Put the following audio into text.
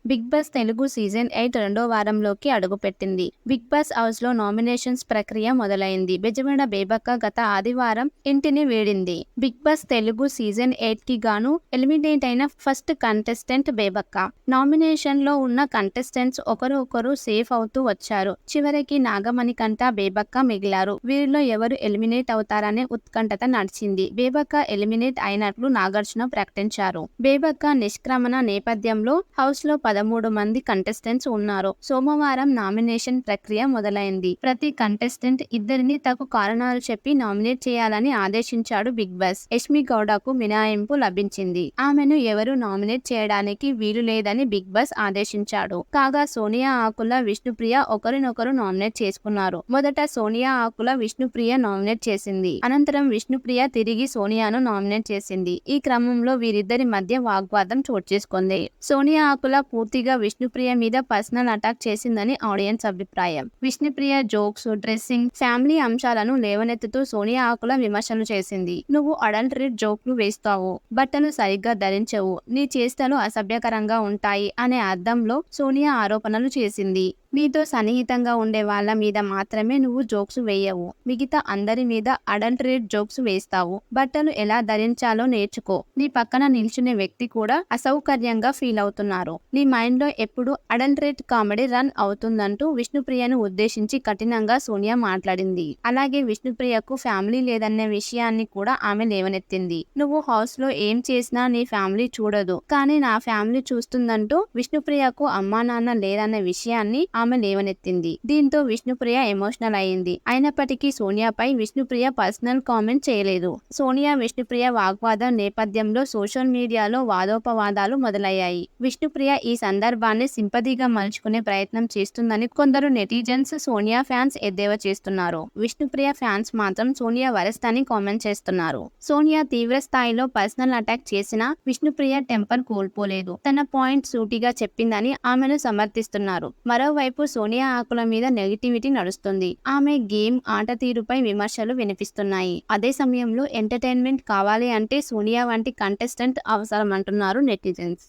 Big boss Telugu season 8 రెండో వారంలోకి అడుగుపెట్టింది. Big boss house లో నామినేషన్స్ ప్రక్రియ మొదలైంది. బెజవాడ బేబక్క గత ఆదివారం ఇంటిని వీడింది. బిగ్ బాస్ తెలుగు సీజన్ 8 కి గాను ఎలిమినేట్ అయిన ఫస్ట్ కంటెస్టెంట్ బేబక్క. నామినేషన్ లో ఉన్న కంటెస్టెంట్స్ ఒకరు సేఫ్ అవుతూ వచ్చారు. చివరికి నాగమణికంట, బేబక్క మిగిలారు. వీరిలో ఎవరు ఎలిమినేట్ అవుతారనే ఉత్కంఠత నడిచింది. బేబక్క ఎలిమినేట్ అయినట్లు నాగార్జున ప్రకటించారు. బేబక్క నిష్క్రమణ నేపథ్యంలో హౌస్ లో 13 మంది కంటెస్టెంట్స్ ఉన్నారు. సోమవారం నామినేషన్ ప్రక్రియ మొదలైంది. ప్రతి కంటెస్టెంట్ ఇద్దరిని తగు కారణాలు చెప్పి నామినేట్ చేయాలని ఆదేశించాడు బిగ్ బాస్. యష్మి గౌడకు మినహాయింపు లభించింది. ఆమెను ఎవరు నామినేట్ చేయడానికి వీలు లేదని బిగ్ బాస్ ఆదేశించాడు. కాగా సోనియా ఆకుల, విష్ణుప్రియ ఒకరినొకరు నామినేట్ చేసుకున్నారు. మొదట సోనియా ఆకుల విష్ణుప్రియ నామినేట్ చేసింది. అనంతరం విష్ణుప్రియ తిరిగి సోనియాను నామినేట్ చేసింది. ఈ క్రమంలో వీరిద్దరి మధ్య వాగ్వాదం చోటు చేసుకుంది. సోనియా ఆకుల పూర్తిగా విష్ణుప్రియ మీద పర్సనల్ అటాక్ చేసిందని ఆడియన్స్ అభిప్రాయం. విష్ణుప్రియ జోక్స్, డ్రెస్సింగ్, ఫ్యామిలీ అంశాలను లేవనెత్తుతూ సోనియా ఆకుల విమర్శలు చేసింది. నువ్వు అడల్టరేట్ జోక్లు వేస్తావు, బట్టలు సరిగ్గా ధరించవు, నీ చేష్టలు అసభ్యకరంగా ఉంటాయి అనే అర్థంలో సోనియా ఆరోపణలు చేసింది. నీతో సన్నిహితంగా ఉండే వాళ్ళ మీద మాత్రమే నువ్వు జోక్స్ వేయవు, మిగతా అందరి మీద అడల్టరేట్ జోక్స్ వేస్తావు. బట్టలు ఎలా ధరించాలో నేర్చుకో. నీ పక్కన నిల్చునే వ్యక్తి కూడా అసౌకర్యంగా ఫీల్ అవుతున్నారు. నీ మైండ్ లో ఎప్పుడు అడల్టరేట్ కామెడీ రన్ అవుతుందంటూ విష్ణుప్రియను ఉద్దేశించి కఠినంగా సోనియా మాట్లాడింది. అలాగే విష్ణుప్రియకు ఫ్యామిలీ లేదనే విషయాన్ని కూడా ఆమె లేవనెత్తింది. నువ్వు హౌస్ లో ఏం చేసినా నీ ఫ్యామిలీ చూడదు, కానీ నా ఫ్యామిలీ చూస్తుందంటూ విష్ణుప్రియకు అమ్మా నాన్న లేదనే విషయాన్ని ఆమె లేవనెత్తింది. దీంతో విష్ణుప్రియ ఎమోషనల్ అయింది. అయినప్పటికీ సోనియాపై విష్ణుప్రియ పర్సనల్ కామెంట్ చేయలేదు. సోనియా విష్ణుప్రియ వాగ్వాదం నేపథ్యంలో సోషల్ మీడియాలో వాదోపవాదాలు మొదలయ్యాయి. విష్ణుప్రియ ఈ సందర్భాన్ని సింపతిగా మలుచుకునే ప్రయత్నం చేస్తుందని కొందరు నెటిజన్స్, సోనియా ఫ్యాన్స్ ఎద్దేవా చేస్తున్నారు. విష్ణుప్రియ ఫ్యాన్స్ మాత్రం సోనియా వరస్ట్ అని కామెంట్ చేస్తున్నారు. సోనియా తీవ్ర స్థాయిలో పర్సనల్ అటాక్ చేసినా విష్ణుప్రియ టెంపర్ కోల్పోలేదు. తన పాయింట్ సూటిగా చెప్పిందని ఆమెను సమర్థిస్తున్నారు. మరోవైపు సోనియా ఆకుల మీద నెగిటివిటీ నడుస్తుంది. ఆమె గేమ్, ఆట తీరుపై విమర్శలు వినిపిస్తున్నాయి. అదే సమయంలో ఎంటర్టైన్మెంట్ కావాలి అంటే సోనియా వంటి కంటెస్టెంట్ అవసరమంటున్నారు నెటిజన్స్.